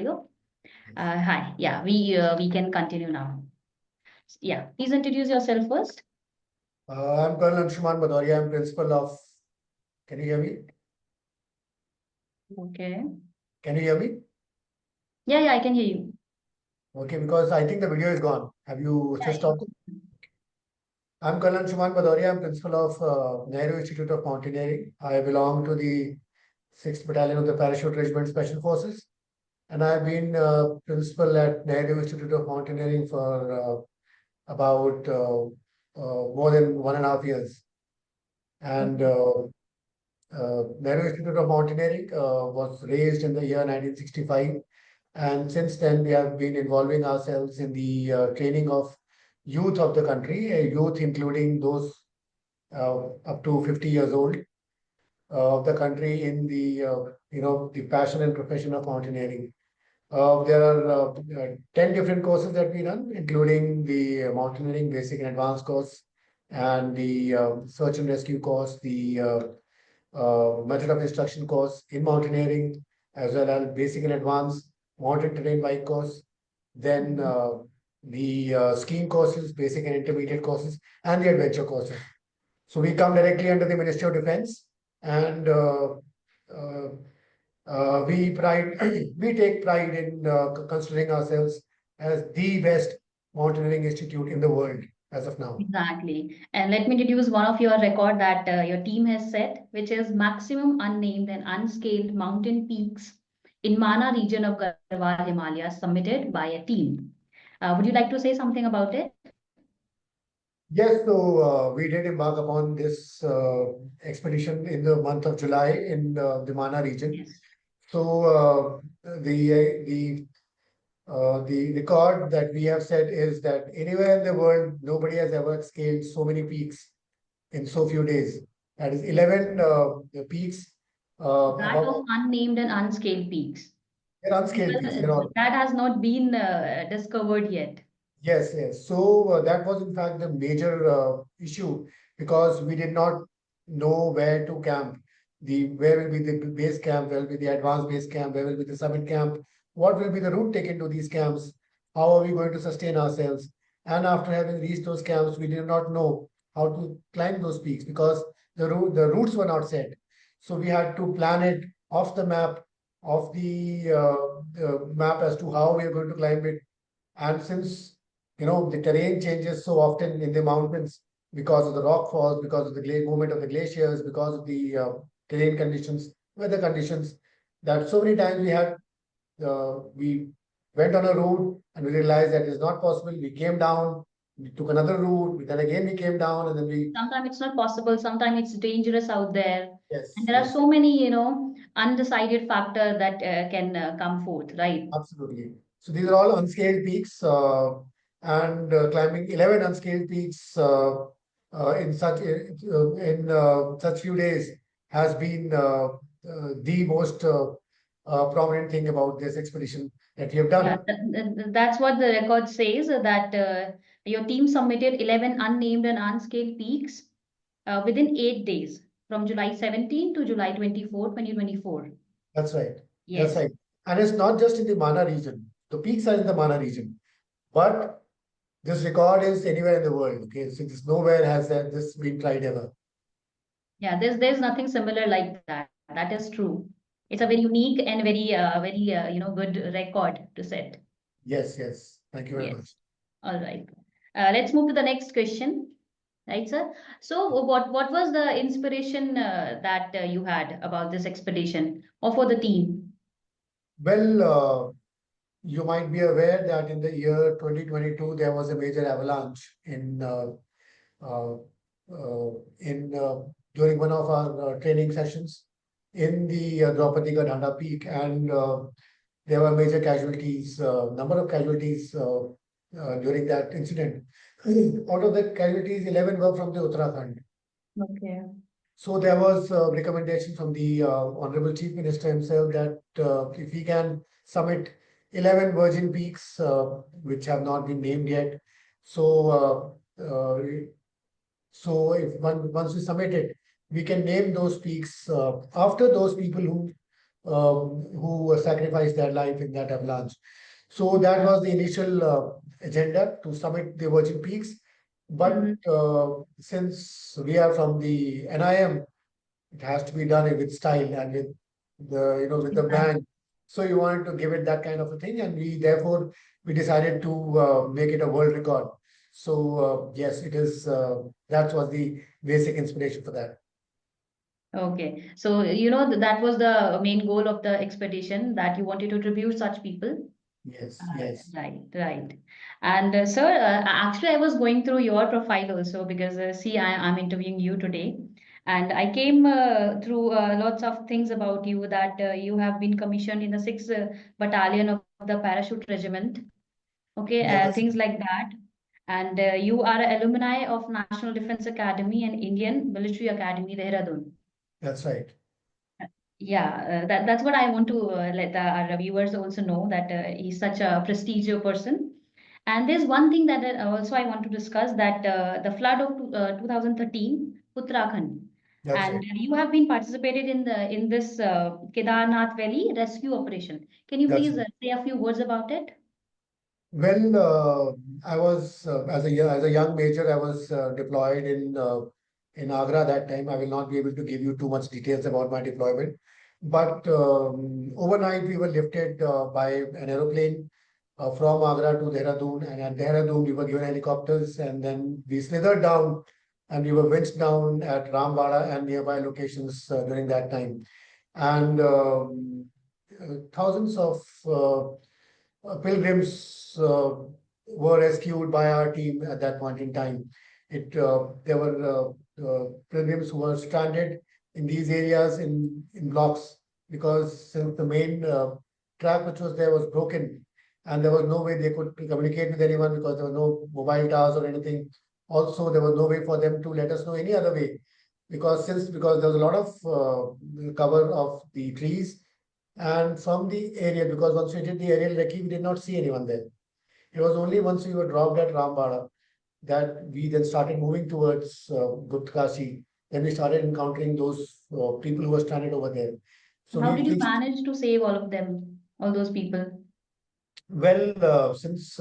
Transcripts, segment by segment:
you? Hi. Yeah, we can continue now. Yeah, please introduce yourself first. I'm Colonel Anshuman Bhadoria. I'm principal of. Can you hear me? Okay. Can you hear me? Yeah, I can hear you. Okay, because I think the video is gone. Have you Yeah, just stopped it? I'm Colonel Anshuman Bhadoria. I'm principal of Nehru Institute of Mountaineering. I belong to the 6th Battalion of the Parachute Regiment Special Forces, and I've been principal at Nehru Institute of Mountaineering for about more than 1.5 years. And okay. Nehru Institute of Mountaineering was raised in the year 1965. And since then, we have been involving ourselves in the training of youth of the country, youth including those up to 50 years old of the country in the the passion and profession of mountaineering. There are 10 different courses that we run, including the mountaineering basic and advanced course, and the search and rescue course, the method of instruction course in mountaineering, as well as basic and advanced mountain terrain bike course, then the skiing courses, basic and intermediate courses, and the adventure courses. So we come directly under the Ministry of Defense, and uh, we take pride in considering ourselves as the best mountaineering institute in the world as of now. Exactly. And let me introduce one of your record that your team has set, which is maximum unnamed and unscaled mountain peaks in Mana region of Garhwal Himalayas submitted by a team. Would you like to say something about it? Yes, so we did embark upon this expedition in the month of July in the Mana region. Yes. So the record that we have set is that anywhere in the world, nobody has ever scaled so many peaks in so few days. That is 11 peaks That above. of unnamed and unscaled peaks. They're unscaled peaks. They're all. That has not been discovered yet. Yes, yes. So that was in fact the major issue because we did not know where to camp. Where will be the base camp? Where will be the advanced base camp? Where will be the summit camp? What will be the route taken to these camps? How are we going to sustain ourselves? And after having reached those camps, we did not know how to climb those peaks because the routes were not set. So we had to plan it off the map, of the map as to how we are going to climb it. And since the terrain changes so often in the mountains because of the rock falls, because of the movement of the glaciers, because of the terrain conditions, weather conditions, that so many times we went on a route and we realized that it's not possible. We came down, we took another route, then again we came down, and then we. Sometimes it's not possible, sometimes it's dangerous out there. And Yes, there are yes, so many, undecided factor that can come forth, right? absolutely. So these are all unscaled peaks, and climbing 11 unscaled peaks in such few days has been the most prominent thing about this expedition that we have Yeah, done. that's what the record says, that your team submitted 11 unnamed and unscaled peaks within 8 days from July 17 to July 24, 2024. That's right. That's Yes. right. And it's not just in the Mana region. The peaks are in the Mana region, but this record is anywhere in the world. Okay, so this nowhere has this been tried ever. Yeah, there's nothing similar like that. That is true. It's a very unique and very good record to set. Yes, yes. Thank you very Yes. much. All right. Let's move to the next question. Right, sir? So, what was the inspiration that you had about this expedition or for the team? Well, you might be aware that in the year 2022 there was a major avalanche uh, in during one of our training sessions in the Draupadi Gadhanda Peak, and there were major casualties, number of casualties during that incident. Out of the casualties, 11 were from the Uttarakhand. Okay. So there was a recommendation from the Honorable Chief Minister himself that if we can summit 11 virgin peaks, which have not been named yet. So, so if once we submit it, we can name those peaks after those people who who sacrificed their life in that avalanche. So that was the initial agenda to summit the Virgin Peaks. But Mhm. since we are from the NIM, it has to be done with style and with with the Exactly. band. So you wanted to give it that kind of a thing, and we decided to make it a world record. So yes, it is. That was the basic inspiration for that. Okay. So, that was the main goal of the expedition, that you wanted to tribute such people. Yes, yes, Right, right. And sir, actually, I was going through your profile also because see, I'm interviewing you today, and I came through lots of things about you, that you have been commissioned in the 6th Battalion of the Parachute Regiment. Okay, yeah, things like that. And you are an alumni of National Defense Academy and Indian Military Academy, Dehradun. that's right. Yeah, that's what I want to let our viewers also know, that he's such a prestigious person. And there's one thing that also I want to discuss, that the flood of 2013, Uttarakhand, That's and right. you have been participated in this Kedarnath Valley rescue operation. Can you That's please right. say a few words about it? Well, I was as a young major, I was deployed in Agra that time. I will not be able to give you too much details about my deployment, but overnight we were lifted by an aeroplane from Agra to Dehradun, and at Dehradun we were given helicopters, and then we slithered down, and we were winched down at Ramwada and nearby locations during that time, and thousands of pilgrims were rescued by our team at that point in time. There were pilgrims who were stranded in these areas in blocks because since the main track which was there was broken and there was no way they could communicate with anyone because there were no mobile towers or anything. Also, there was no way for them to let us know any other way because there was a lot of cover of the trees and from the area, because once we did the aerial recce, we did not see anyone there. It was only once we were dropped at Rambara that we then started moving towards Guptkashi. Then we started encountering those people who were stranded over there. So How we did you fixed. manage to save all of them, all those people? Well, since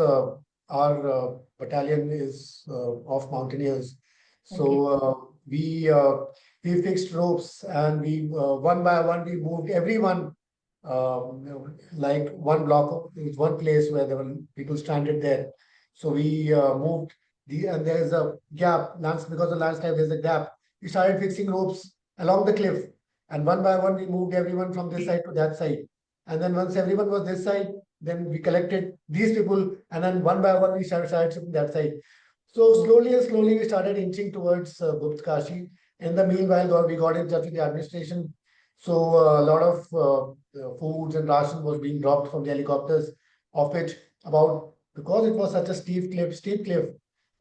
our battalion is of mountaineers, so Okay. we fixed ropes and we one by one we moved everyone like one block. There was one place where there were people stranded there. So we moved and there's a gap. Because of landslide, there's a gap. We started fixing ropes along the cliff, and one by one we moved everyone from this side to that side. And then once everyone was this side, then we collected these people, and then one by one we started shifting that side. So slowly and slowly we started inching towards Gupt Kashi. In the meanwhile, we got in touch with the administration. So a lot of foods and ration was being dropped from the helicopters, of which about because it was such a steep cliff,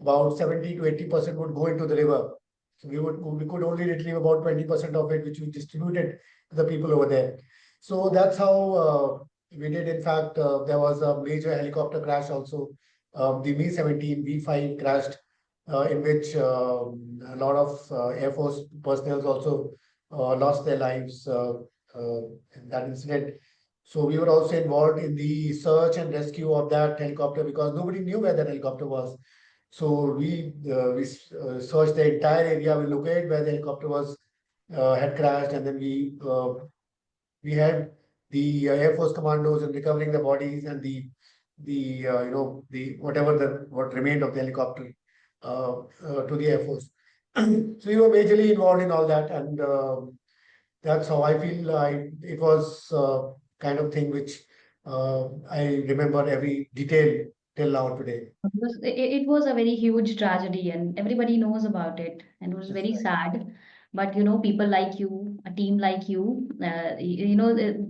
about 70 to 80% would go into the river. So we could only retrieve about 20% of it, which we distributed to the people over there. So that's how we did. In fact, there was a major helicopter crash also. The Mi-17 V5 crashed, in which a lot of Air Force personnel also lost their lives in that incident. So we were also involved in the search and rescue of that helicopter because nobody knew where that helicopter was. So we searched the entire area. We located where the helicopter was had crashed, and then we had the Air Force commandos in recovering the bodies and the what remained of the helicopter to the Air Force. So we were majorly involved in all that, and that's how I feel. It was kind of thing which I remember every detail till now today. It was a very huge tragedy, and everybody knows about it, and it was That's very right. sad. But people like you, a team like you,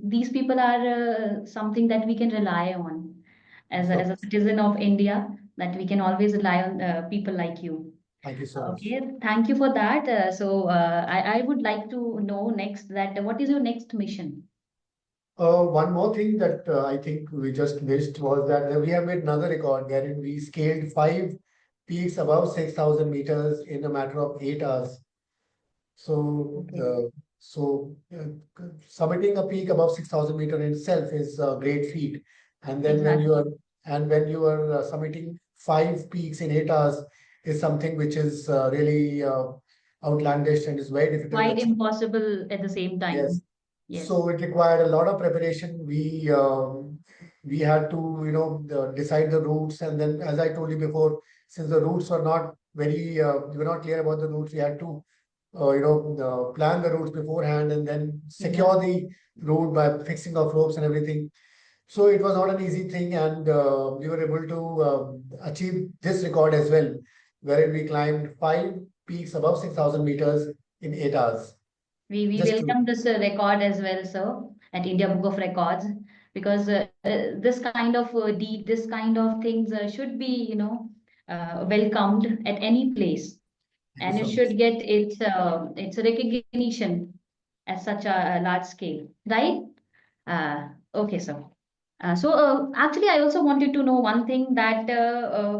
these people are something that we can rely on Of as a course. citizen of India, that we can always rely on people like you. Thank you so much. Okay, thank you for that. I would like to know next, that what is your next mission? One more thing that I think we just missed was that we have made another record wherein we scaled 5 peaks above 6,000 meters in a matter of 8 hours. So Okay. So summiting a peak above 6,000 meters in itself is a great feat. And then Exactly. when you are summiting 5 peaks in 8 hours is something which is really outlandish and is very difficult to Quite achieve. impossible at the same Yes. time. Yes. So it required a lot of preparation. We had to, decide the routes, and then, as I told you before, since the routes were not very, we were not clear about the routes, we had to, plan the routes beforehand and then Yeah. secure the route by fixing of ropes and everything. So it was not an easy thing, and we were able to achieve this record as well, wherein we climbed 5 peaks above 6,000 meters in 8 hours. We Just to welcome this record as well, sir, at India Book of Records, because this kind of deed, this kind of things should be, welcomed at any place, Thank you and it so much. should get its recognition at such a large scale, right? Okay, sir. Actually, I also wanted to know one thing that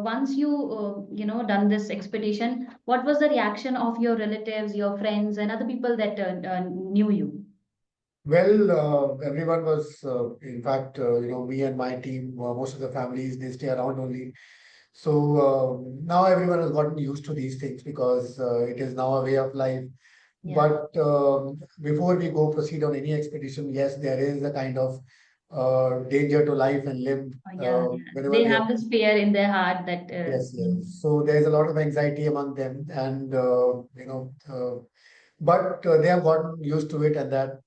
once you done this expedition, what was the reaction of your relatives, your friends, and other people that knew you? Well, everyone was, in fact, me and my team, most of the families, they stay around only. So now everyone has gotten used to these things because it is now a way of life. Yeah. But before we go proceed on any expedition, yes, there is a kind of danger to life and limb Yeah, yeah. whenever They we have. have this fear in their heart that Yes, yes. So there's a lot of anxiety among them, and but they have gotten used to it, and that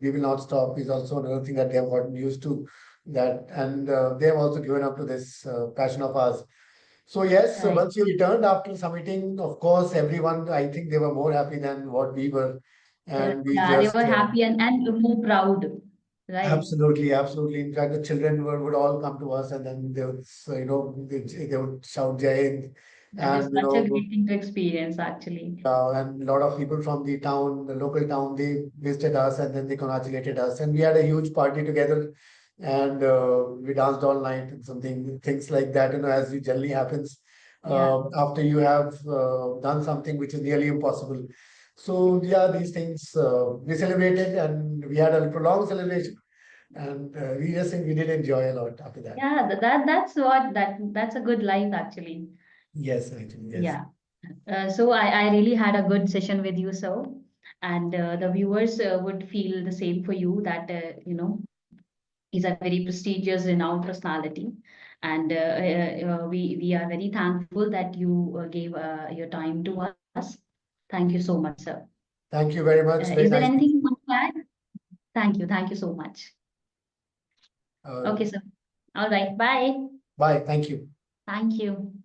we will not stop is also another thing that they have gotten used to. That and they have also given up to this passion of ours. So yes, so right. once you returned after submitting, of course, everyone, I think they were more happy than what we were, and we Yeah, they just were happy and more proud, right? absolutely, absolutely. In fact, the children would all come to us, and then they would, they would shout Jai Hind, That is and such a great thing to experience, actually. and a lot of people from the town, the local town, they visited us and then they congratulated us. And we had a huge party together and we danced all night and something, things like that, as it generally happens Yeah. after you have done something which is nearly impossible. So, yeah, these things we celebrated and we had a prolonged celebration. And we just think we did enjoy a lot after that. Yeah, that's a good life, actually. Yes, actually, yes. Yeah. So I really had a good session with you, sir. And the viewers would feel the same for you that, he's a very prestigious, renowned personality. And we are very thankful that you gave your time to us. Thank you so much, sir. Thank you very much. Is Very there nice anything meeting you want to add? Thank you. Thank you so much. you. Okay, sir. All right. Bye. Bye. Thank you. Thank you.